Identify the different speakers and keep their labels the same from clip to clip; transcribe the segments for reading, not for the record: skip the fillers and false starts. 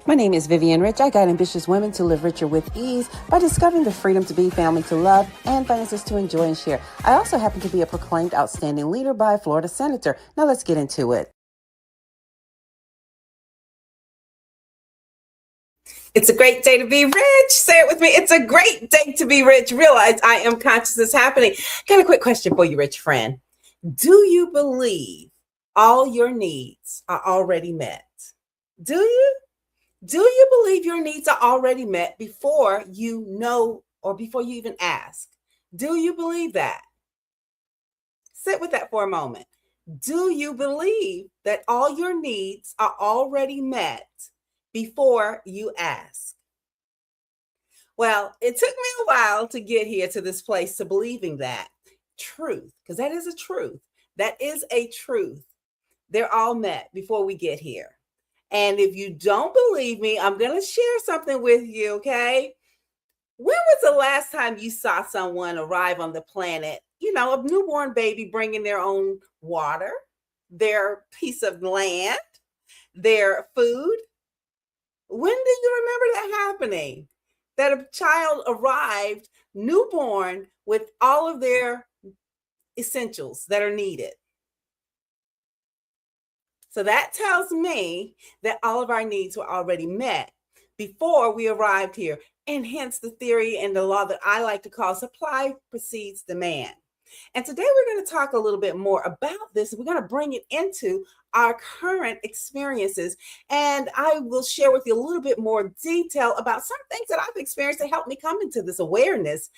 Speaker 1: My name is Vivian Rich. I guide ambitious women to live richer with ease by discovering the freedom to be, family to love, and finances to enjoy and share. I also happen to be a proclaimed outstanding leader by a Florida senator. Now let's get into it.
Speaker 2: It's a great day to be rich. Say it with me. It's a great day to be rich. Realize I am consciousness happening. Got a quick question for you, rich friend. Do you believe all your needs are already met? Do you? Do you believe your needs are already met before you know or before you even ask? Do you believe that? Sit with that for a moment. Do you believe that all your needs are already met before you ask? Well, it took me a while to get here to this place to believing that truth, because that is a truth. That is a truth. They're all met before we get here. And if you don't believe me, I'm going to share something with you, okay? When was the last time you saw someone arrive on the planet, a newborn baby bringing their own water, their piece of land, their food? When do you remember that happening? That a child arrived newborn with all of their essentials that are needed. So that tells me that all of our needs were already met before we arrived here. And hence the theory and the law that I like to call supply precedes demand. And today we're going to talk a little bit more about this. We're going to bring it into our current experiences. And I will share with you a little bit more detail about some things that I've experienced to help me come into this awareness.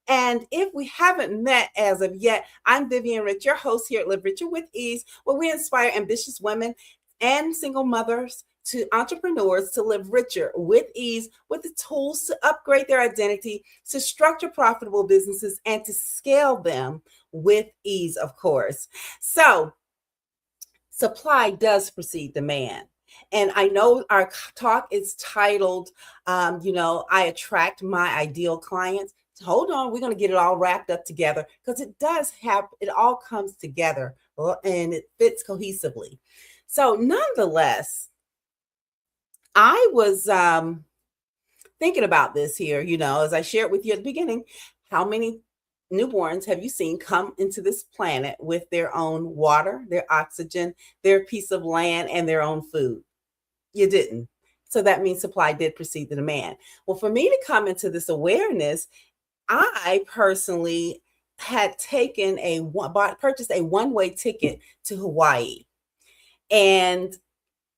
Speaker 2: And if we haven't met as of yet, I'm Vivian Rich, your host here at Live Richer with Ease, where we inspire ambitious women and single mothers to entrepreneurs to live richer with ease, with the tools to upgrade their identity, to structure profitable businesses, and to scale them with ease, of course. So supply does precede demand. And I know our talk is titled, I attract my ideal clients. Hold on, we're going to get it all wrapped up together because it all comes together and it fits cohesively. So nonetheless, I was thinking about this here, as I shared with you at the beginning, how many newborns have you seen come into this planet with their own water, their oxygen, their piece of land, and their own food? You didn't. So that means supply did precede the demand. Well, for me to come into this awareness, I personally had purchased a one-way ticket to Hawaii, and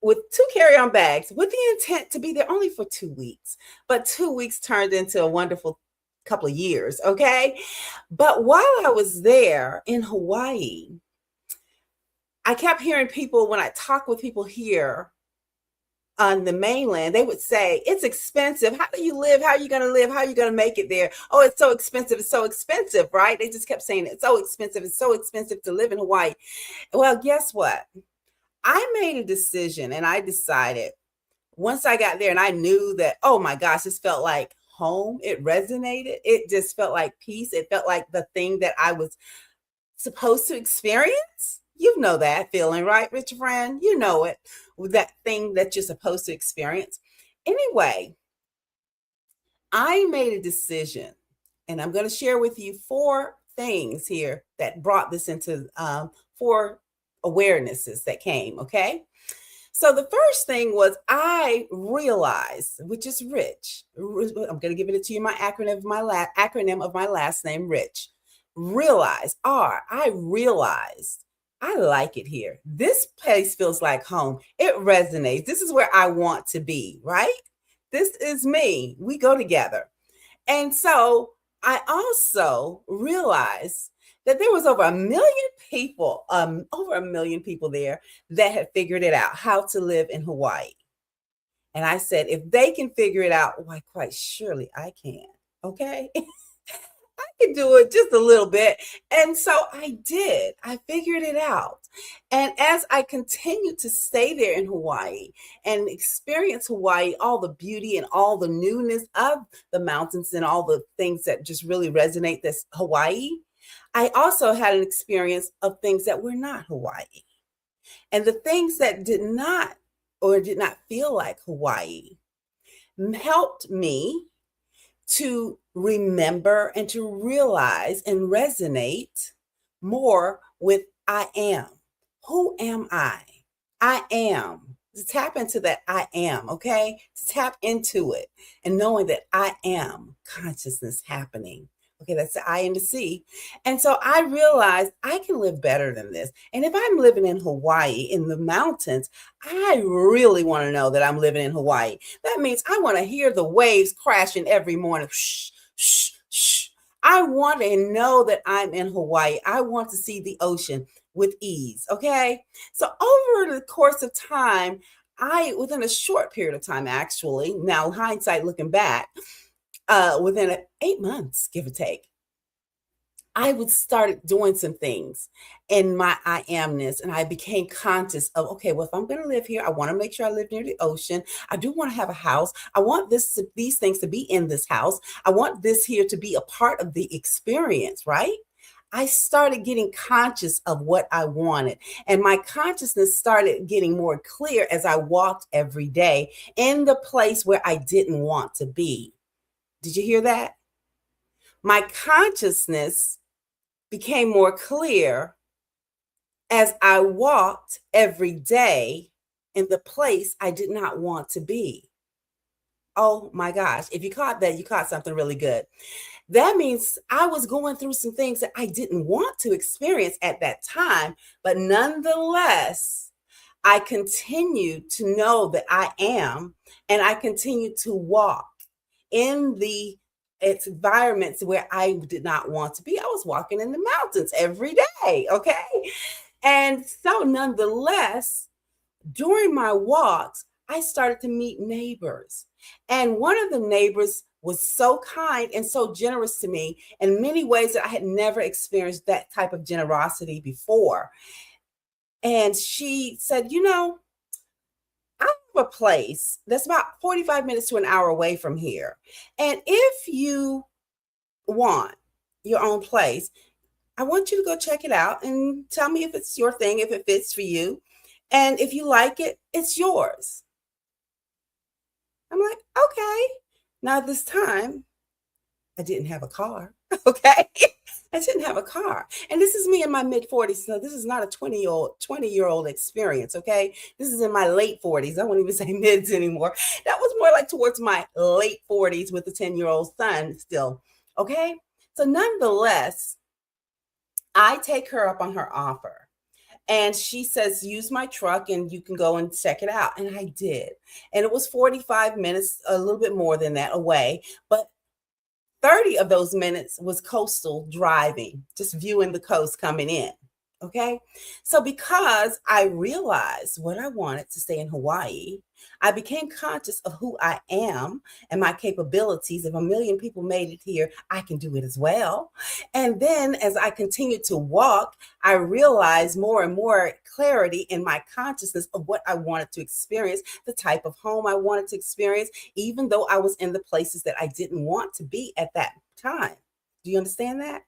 Speaker 2: with 2 carry-on bags with the intent to be there only for 2 weeks. But 2 weeks turned into a wonderful couple of years, okay? But while I was there in Hawaii, I kept hearing people, when I talk with people here on the mainland, they would say, it's expensive. How do you live? How are you going to live? How are you going to make it there? Oh, it's so expensive. It's so expensive, right? They just kept saying it's so expensive. It's so expensive to live in Hawaii. Well, guess what? I made a decision and I decided once I got there and I knew that, oh my gosh, this felt like home. It resonated. It just felt like peace. It felt like the thing that I was supposed to experience. You know that feeling, right, rich friend? You know it, that thing that you're supposed to experience. Anyway, I made a decision, and I'm going to share with you 4 things here that brought this into 4 awarenesses that came, okay? So the first thing was I realized, which is Rich. I'm going to give it to you, my acronym of my last name, Rich. Realize, I realized I like it here. This place feels like home. It resonates. This is where I want to be, right? This is me. We go together. And so I also realized that there was over a million people there that had figured it out, how to live in Hawaii. And I said, if they can figure it out, why, quite surely I can. Okay. I can do it just a little bit. And so I did. I figured it out. And as I continued to stay there in Hawaii and experience Hawaii, all the beauty and all the newness of the mountains and all the things that just really resonate this Hawaii, I also had an experience of things that were not Hawaii. And the things that did not or did not feel like Hawaii helped me to remember and to realize and resonate more with I am. Who am I? I am. To tap into that I am, okay? To tap into it and knowing that I am consciousness happening. Okay, that's the I and the C. And so I realized I can live better than this. And if I'm living in Hawaii in the mountains, I really want to know that I'm living in Hawaii. That means I want to hear the waves crashing every morning. Shh, shh, shh. I want to know that I'm in Hawaii. I want to see the ocean with ease. Okay. So over the course of time, within a short period of time, actually, now hindsight looking back, within 8 months, give or take, I would start doing some things in my I amness, and I became conscious of, okay, well, if I'm going to live here, I want to make sure I live near the ocean. I do want to have a house. I want these things to be in this house. I want this here to be a part of the experience, right? I started getting conscious of what I wanted, and my consciousness started getting more clear as I walked every day in the place where I didn't want to be. Did you hear that? My consciousness became more clear as I walked every day in the place I did not want to be. Oh my gosh, if you caught that, you caught something really good. That means I was going through some things that I didn't want to experience at that time, but nonetheless, I continued to know that I am, and I continued to walk in the environments where I did not want to be. I was walking in the mountains every day, okay? And so nonetheless, during my walks, I started to meet neighbors. And one of the neighbors was so kind and so generous to me in many ways that I had never experienced that type of generosity before. And she said, I have a place that's about 45 minutes to an hour away from here. And if you want your own place, I want you to go check it out and tell me if it's your thing, if it fits for you. And if you like it, it's yours. I'm like, okay. Now, this time, I didn't have a car. Okay. I didn't have a car. And this is me in my mid 40s. So this is not a 20-year-old experience. Okay. This is in my late 40s. I won't even say mids anymore. That was more like towards my late 40s with a 10-year-old son still. Okay. So nonetheless, I take her up on her offer. And she says, use my truck and you can go and check it out. And I did. And it was 45 minutes, a little bit more than that away. But 30 of those minutes was coastal driving, just viewing the coast coming in. Okay. So because I realized what I wanted to stay in Hawaii, I became conscious of who I am and my capabilities. If a million people made it here, I can do it as well. And then as I continued to walk, I realized more and more clarity in my consciousness of what I wanted to experience, the type of home I wanted to experience, even though I was in the places that I didn't want to be at that time. Do you understand that?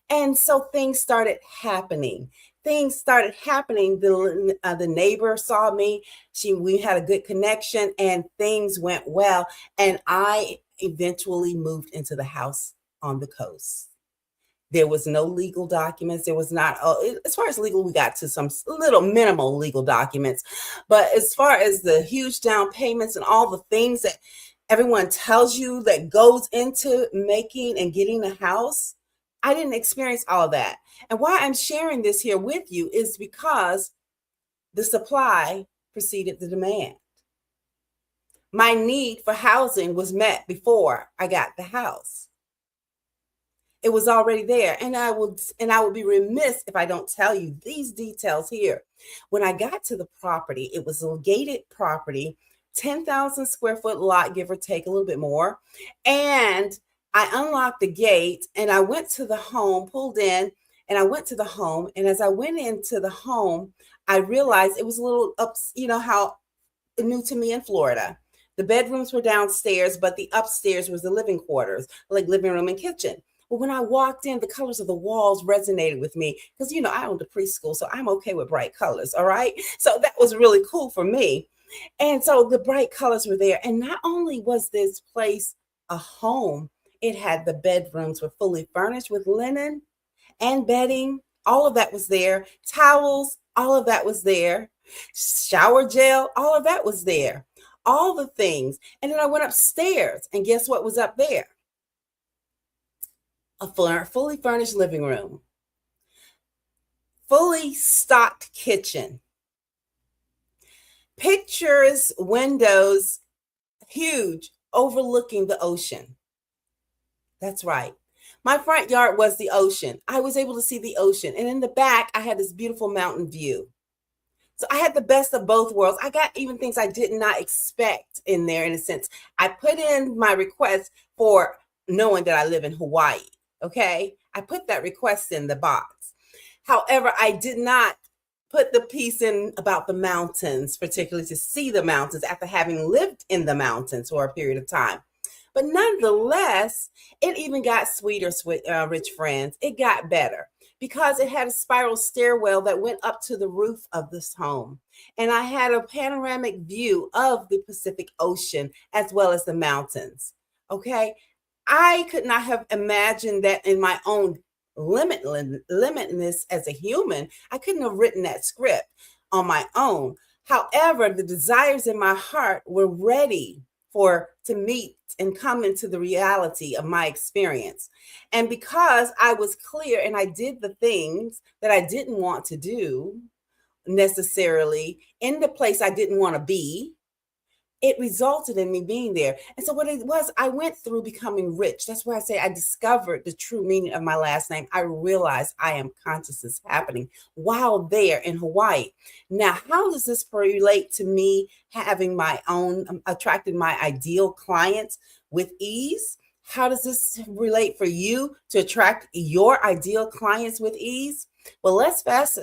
Speaker 2: And so things started happening. The neighbor saw me. We had a good connection and things went well. And I eventually moved into the house on the coast. There was no legal documents. There was not, as far as legal, we got to some little minimal legal documents. But as far as the huge down payments and all the things that everyone tells you that goes into making and getting a house, I didn't experience all of that. And why I'm sharing this here with you is because the supply preceded the demand. My need for housing was met before I got the house. It was already there. And I would be remiss if I don't tell you these details here. When I got to the property, it was a gated property, 10,000 square foot lot, give or take a little bit more. And I unlocked the gate and I went to the home, pulled in, and I went to the home. And as I went into the home, I realized it was a little up, how new to me in Florida. The bedrooms were downstairs, but the upstairs was the living quarters, like living room and kitchen. But when I walked in, the colors of the walls resonated with me because, I owned a preschool, so I'm okay with bright colors. All right. So that was really cool for me. And so the bright colors were there. And not only was this place a home, it had the bedrooms were fully furnished with linen and bedding. All of that was there. Towels, all of that was there. Shower gel, all of that was there. All the things. And then I went upstairs, and guess what was up there? A fully furnished living room, fully stocked kitchen, pictures, windows, huge, overlooking the ocean. That's right. My front yard was the ocean. I was able to see the ocean. And in the back, I had this beautiful mountain view. So I had the best of both worlds. I got even things I did not expect in there, in a sense. I put in my request for knowing that I live in Hawaii. Okay. I put that request in the box. However, I did not put the piece in about the mountains, particularly to see the mountains after having lived in the mountains for a period of time. But nonetheless, it even got sweeter, rich friends. It got better because it had a spiral stairwell that went up to the roof of this home. And I had a panoramic view of the Pacific Ocean as well as the mountains. Okay. I could not have imagined that in my own limitness as a human. I couldn't have written that script on my own. However, the desires in my heart were ready to meet and come into the reality of my experience. And because I was clear and I did the things that I didn't want to do necessarily in the place I didn't want to be, it resulted in me being there. And so what it was, I went through becoming rich. That's why I say I discovered the true meaning of my last name. I realized I am consciousness happening while there in Hawaii. Now, how does this relate to me having my own, attracting my ideal clients with ease? How does this relate for you to attract your ideal clients with ease? Well, let's fast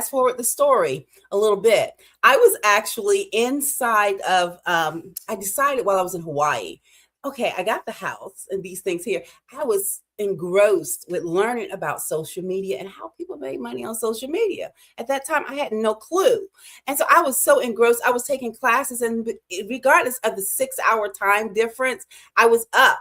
Speaker 2: forward the story a little bit. I was actually inside of, I decided while I was in Hawaii, okay, I got the house and these things here. I was engrossed with learning about social media and how people make money on social media. At that time, I had no clue. And so I was so engrossed. I was taking classes, and regardless of the 6-hour time difference, I was up.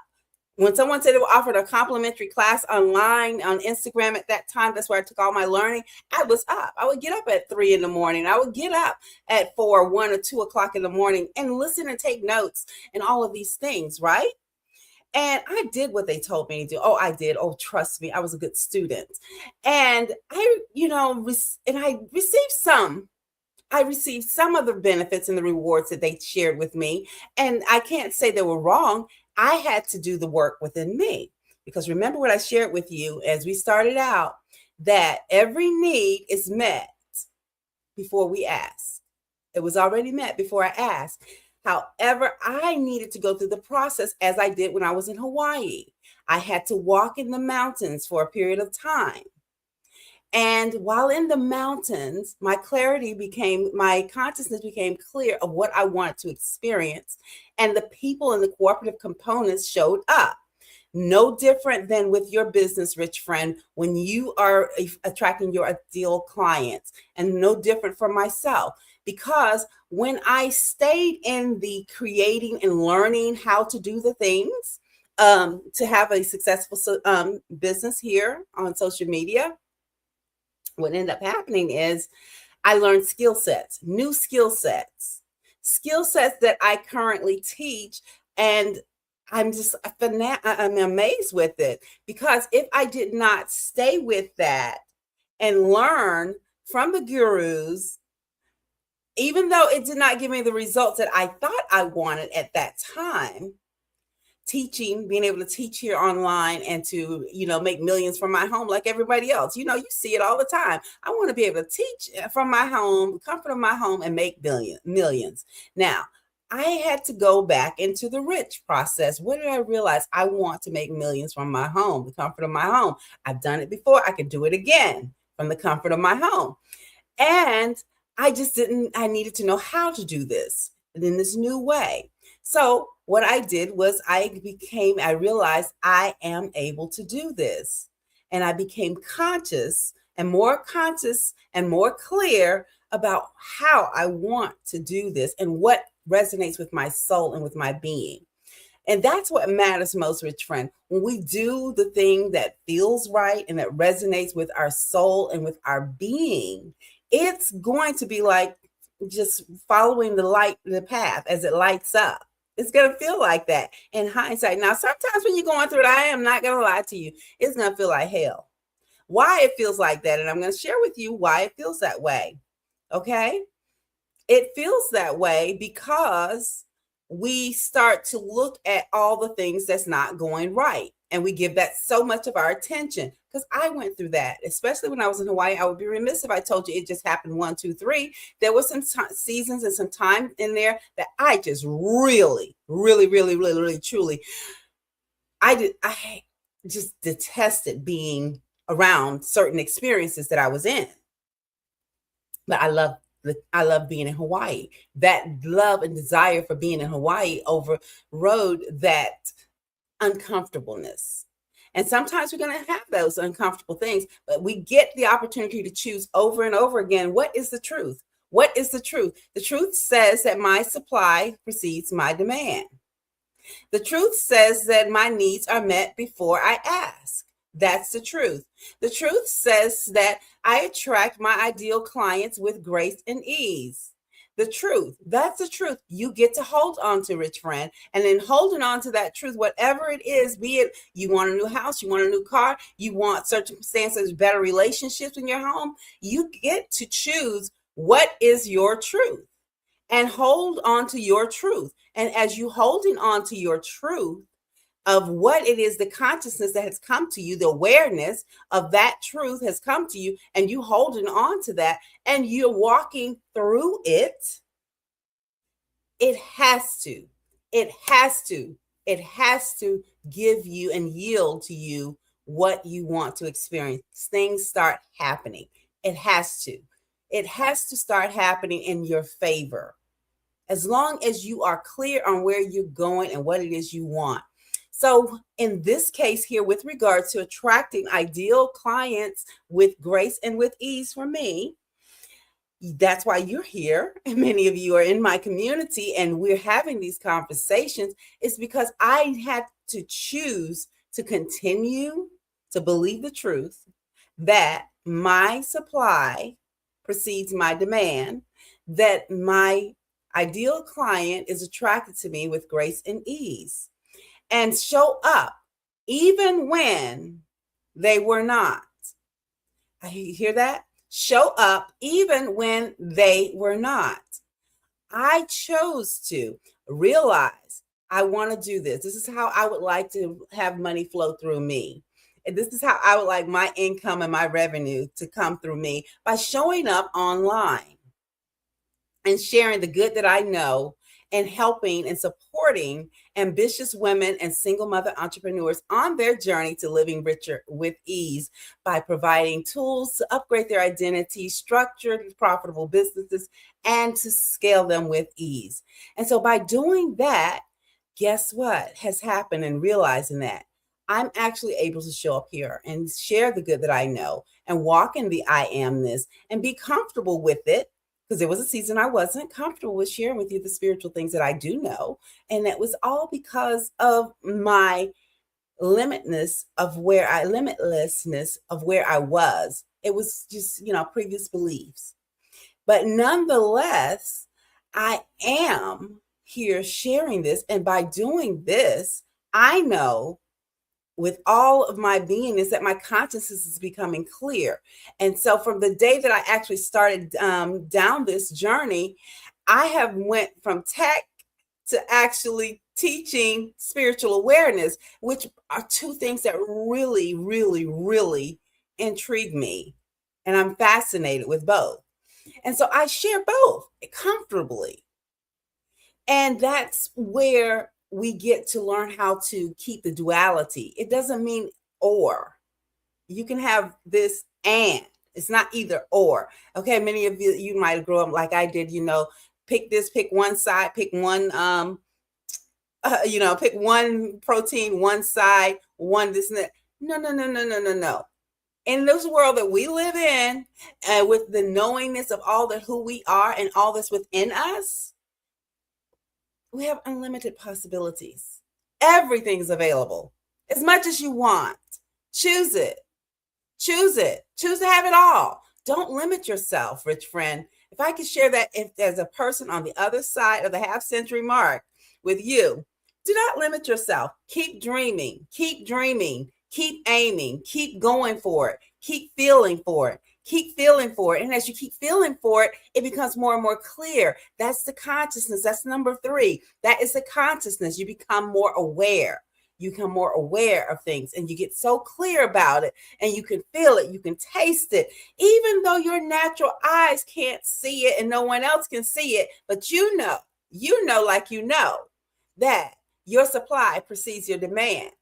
Speaker 2: When someone said they offered a complimentary class online on Instagram at that time, that's where I took all my learning. I was up. I would get up at 3 in the morning. I would get up at 4, 1 or 2 o'clock in the morning and listen and take notes and all of these things, right? And I did what they told me to do. Oh, I did. Oh, trust me. I was a good student. And I received some. I received some of the benefits and the rewards that they shared with me. And I can't say they were wrong. I had to do the work within me. Because remember what I shared with you as we started out, that every need is met before we ask. It was already met before I asked. However, I needed to go through the process as I did when I was in Hawaii. I had to walk in the mountains for a period of time. And while in the mountains, my consciousness became clear of what I wanted to experience. And the people and the cooperative components showed up. No different than with your business, rich friend, when you are attracting your ideal clients, and no different from myself. Because when I stayed in the creating and learning how to do the things to have a successful business here on social media, what ended up happening is I learned new skill sets that I currently teach. And I'm amazed with it, because if I did not stay with that and learn from the gurus, even though it did not give me the results that I thought I wanted at that time, being able to teach here online and to, make millions from my home like everybody else. You see it all the time. I want to be able to teach from my home, the comfort of my home, and make millions. Now, I had to go back into the rich process. What did I realize? I want to make millions from my home, the comfort of my home. I've done it before. I can do it again from the comfort of my home. And I needed to know how to do this in this new way. So what I did was I realized I am able to do this. And I became conscious and more clear about how I want to do this and what resonates with my soul and with my being. And that's what matters most, rich friend. When we do the thing that feels right and that resonates with our soul and with our being, it's going to be like just following the path as it lights up. It's going to feel like that in hindsight. Now, sometimes when you're going through it, I am not going to lie to you, it's going to feel like hell. Why it feels like that, and I'm going to share with you why it feels that way. Okay? It feels that way because we start to look at all the things that's not going right. And we give that so much of our attention, because I went through that, especially when I was in Hawaii. I would be remiss if I told you it just happened 1, 2, 3. There were some seasons and some time in there that I just really, truly, I just detested being around certain experiences that I was in. But I love being in Hawaii. That love and desire for being in Hawaii overrode that uncomfortableness. And sometimes we're going to have those uncomfortable things, but we get the opportunity to choose over and over again. What is the truth? What is the truth? The truth says that my supply precedes my demand. The truth says that my needs are met before I ask. That's the truth. The truth says that I attract my ideal clients with grace and ease. The truth, that's the truth you get to hold on to, rich friend. And then holding on to that truth, whatever it is, be it you want a new house, you want a new car, you want circumstances, better relationships in your home, you get to choose what is your truth and hold on to your truth. And as you holding on to your truth of what it is, the consciousness that has come to you, the awareness of that truth has come to you, and you holding on to that, and you're walking through it, it has to give you and yield to you what you want to experience. Things start happening. It has to start happening in your favor. As long as you are clear on where you're going and what it is you want. So in this case here, with regards to attracting ideal clients with grace and with ease for me, that's why you're here. And many of you are in my community and we're having these conversations. It's because I had to choose to continue to believe the truth that my supply precedes my demand, that my ideal client is attracted to me with grace and ease, and show up even when they were not. I hear that? Show up even when they were not. I chose to realize I want to do this. This is how I would like to have money flow through me. And this is how I would like my income and my revenue to come through me, by showing up online and sharing the good that I know and helping and supporting ambitious women and single mother entrepreneurs on their journey to living richer with ease, by providing tools to upgrade their identity, structured, profitable businesses, and to scale them with ease. And so by doing that, guess what has happened? And realizing that I'm actually able to show up here and share the good that I know and walk in the I amness and be comfortable with it. Because there was a season I wasn't comfortable with sharing with you the spiritual things that I do know. And that was all because of my limitlessness of where I was. It was just, previous beliefs. But nonetheless, I am here sharing this. And by doing this, I know with all of my being is that my consciousness is becoming clear. And so from the day that I actually started down this journey, I have went from tech to actually teaching spiritual awareness, which are two things that really, really, really intrigue me. And I'm fascinated with both. And so I share both comfortably. And that's where we get to learn how to keep the duality. It doesn't mean or. You can have this and. It's not either or. Okay, many of you might grow up like I did, pick this, pick one side, pick one, pick one protein, one side, one this and that. No. In this world that we live in, with the knowingness of all that who we are and all that's within us, we have unlimited possibilities. Everything's available. As much as you want. Choose it. Choose it. Choose to have it all. Don't limit yourself, rich friend. If I could share that if there's a person on the other side of the half-century mark with you, do not limit yourself. Keep dreaming. Keep dreaming. Keep aiming. Keep going for it. Keep feeling for it. Keep feeling for it. And as you keep feeling for it, it becomes more and more clear. That's the consciousness. That's number 3. That is the consciousness. You become more aware. You become more aware of things and you get so clear about it and you can feel it. You can taste it, even though your natural eyes can't see it and no one else can see it. But you know, like you know that your supply precedes your demand.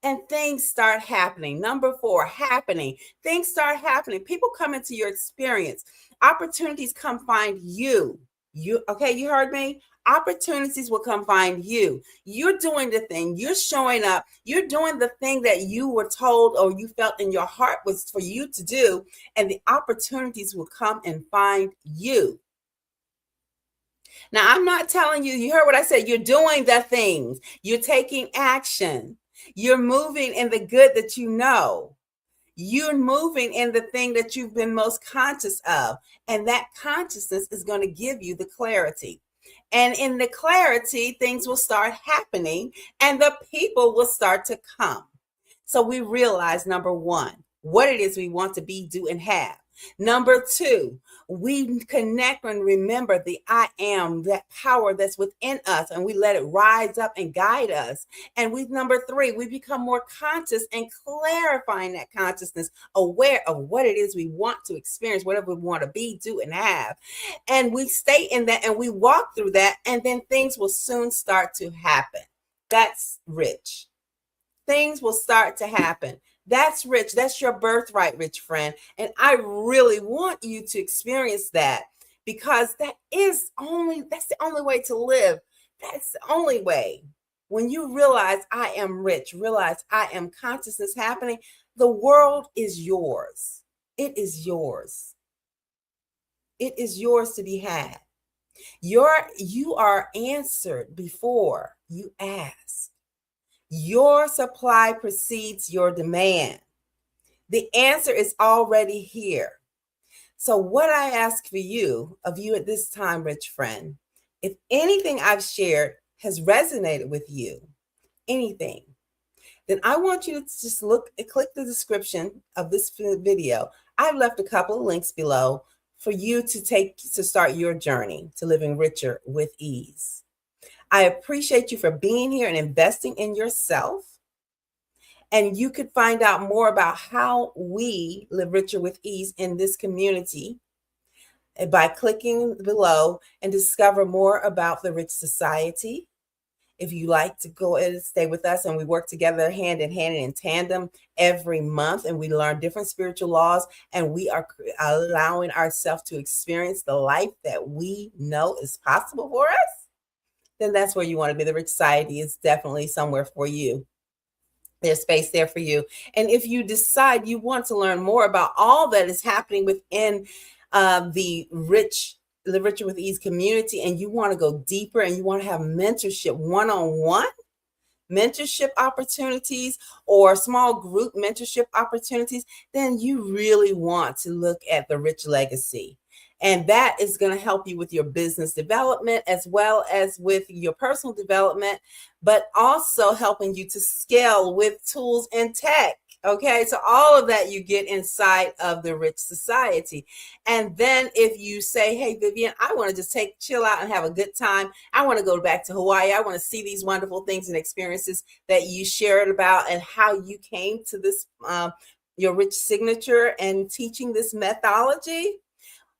Speaker 2: And things start happening. Number 4, happening. Things start happening. People come into your experience. Opportunities come find you. You heard me? Opportunities will come find you. You're doing the thing. You're showing up. You're doing the thing that you were told or you felt in your heart was for you to do. And the opportunities will come and find you. Now, I'm not telling you, you heard what I said. You're doing the things. You're taking action. You're moving in the good that you know. You're moving in the thing that you've been most conscious of. And that consciousness is going to give you the clarity. And in the clarity, things will start happening and the people will start to come. So we realize, number 1, what it is we want to be, do, and have. Number 2, we connect and remember the I am, that power that's within us, and we let it rise up and guide us. And number 3, we become more conscious and clarifying that consciousness, aware of what it is we want to experience, whatever we want to be, do, and have. And we stay in that and we walk through that, and then things will soon start to happen. That's rich. Things will start to happen. That's rich. That's your birthright, rich friend. And I really want you to experience that because that's the only way to live. That's the only way. When you realize I am rich, realize I am consciousness happening, the world is yours. It is yours. It is yours to be had. You are answered before you ask. Your supply precedes your demand. The answer is already here. So what I ask of you at this time, rich friend, if anything I've shared has resonated with you, anything, then I want you to just click the description of this video. I've left a couple of links below for you to start your journey to living richer with ease. I appreciate you for being here and investing in yourself. And you could find out more about how we live richer with ease in this community by clicking below and discover more about the Rich Society. If you like to go and stay with us, and we work together hand in hand and in tandem every month, and we learn different spiritual laws, and we are allowing ourselves to experience the life that we know is possible for us, then that's where you want to be. The Rich Society is definitely somewhere for you. There's space there for you. And if you decide you want to learn more about all that is happening within the Richer with Ease community, and you want to go deeper and you want to have mentorship, one-on-one mentorship opportunities or small group mentorship opportunities, then you really want to look at the Rich Legacy. And that is going to help you with your business development as well as with your personal development, but also helping you to scale with tools and tech. Okay, so all of that you get inside of the Rich Society. And then if you say, hey, Vivian, I want to just chill out and have a good time. I want to go back to Hawaii. I want to see these wonderful things and experiences that you shared about and how you came to this, your Rich signature and teaching this methodology.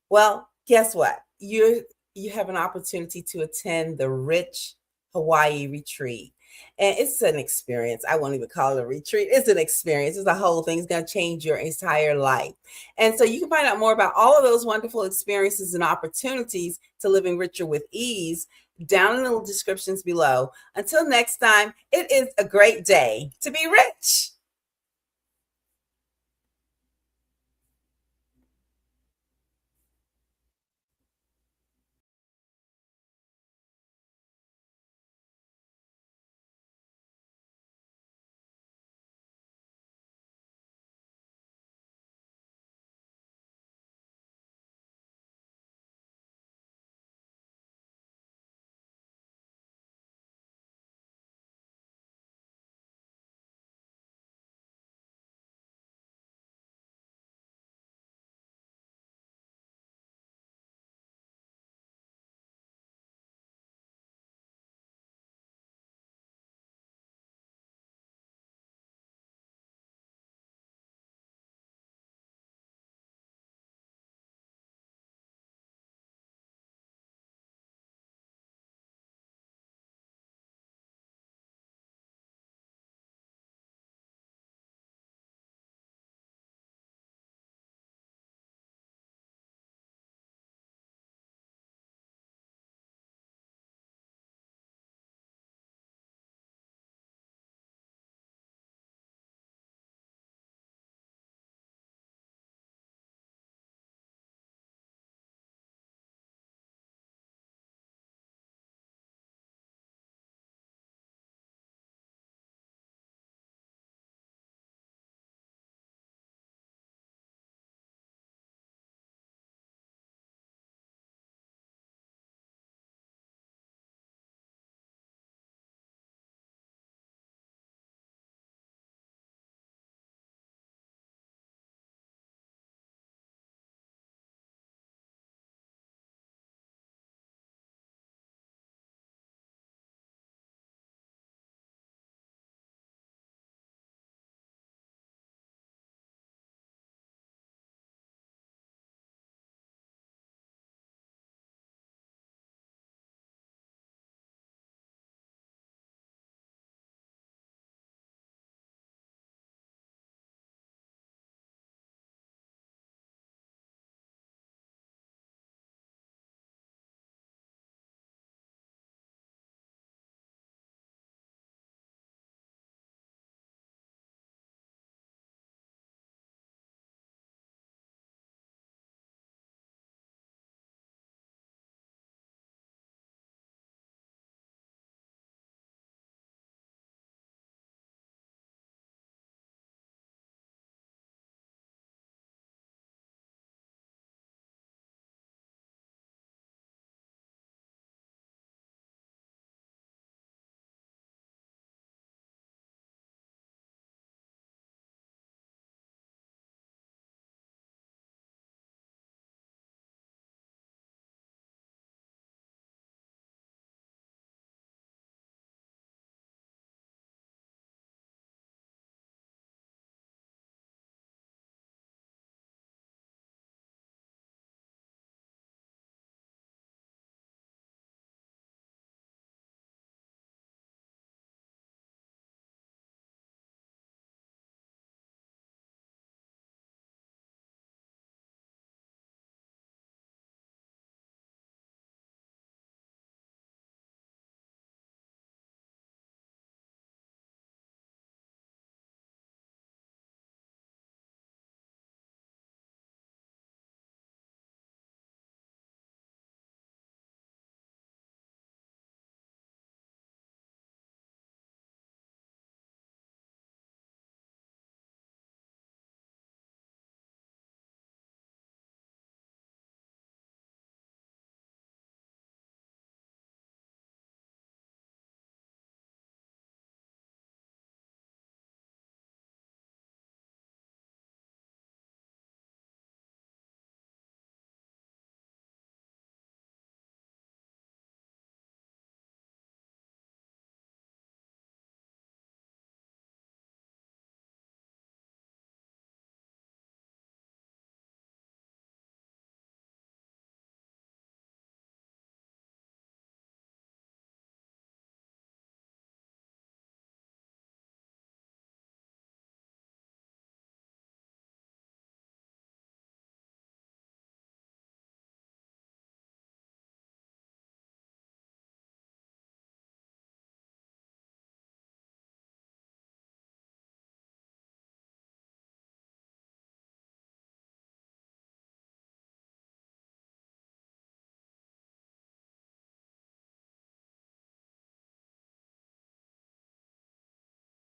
Speaker 2: Well, guess what? You have an opportunity to attend the Rich Hawaii retreat. And it's an experience. I won't even call it a retreat. It's an experience. It's a whole thing. It's going to change your entire life. And so you can find out more about all of those wonderful experiences and opportunities to living richer with ease down in the descriptions below. Until next time, it is a great day to be rich.